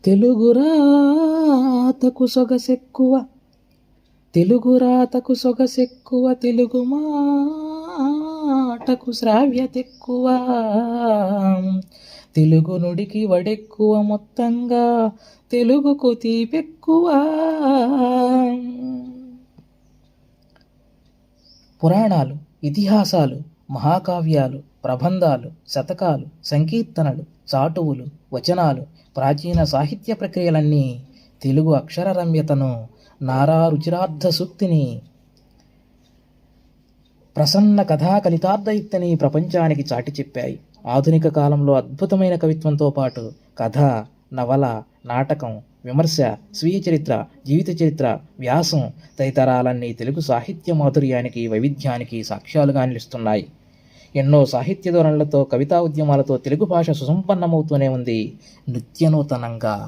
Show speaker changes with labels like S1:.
S1: తెలుగు రాతకు సొగసెక్కువ, తెలుగు రాతకు సొగసెక్కువ, తెలుగు మాటకు శ్రావ్యతెక్కువ, తెలుగు నుడికి వడెక్కువ, మొత్తంగా తెలుగుకు తీపెక్కువ. పురాణాలు, ఇతిహాసాలు, మహాకావ్యాలు, ప్రబంధాలు, శతకాలు, సంకీర్తనలు, చాటువులు, వచనాలు, ప్రాచీన సాహిత్య ప్రక్రియలన్నీ తెలుగు అక్షర రమ్యతను, నారా రుచిరార్థ సూక్తిని, ప్రసన్న కథా కలితార్థయుక్తిని ప్రపంచానికి చాటి చెప్పాయి. ఆధునిక కాలంలో అద్భుతమైన కవిత్వంతో పాటు కథ, నవల, నాటకం, విమర్శ, స్వీయ చరిత్ర, జీవిత చరిత్ర, వ్యాసం తదితరాలన్నీ తెలుగు సాహిత్య మాధుర్యానికి, వైవిధ్యానికి సాక్ష్యాలుగా నిలుస్తున్నాయి. ఎన్నో సాహిత్య ధోరణులతో, కవితా ఉద్యమాలతో తెలుగు భాష సుసంపన్నమవుతూనే ఉంది, నిత్యనూతనంగా.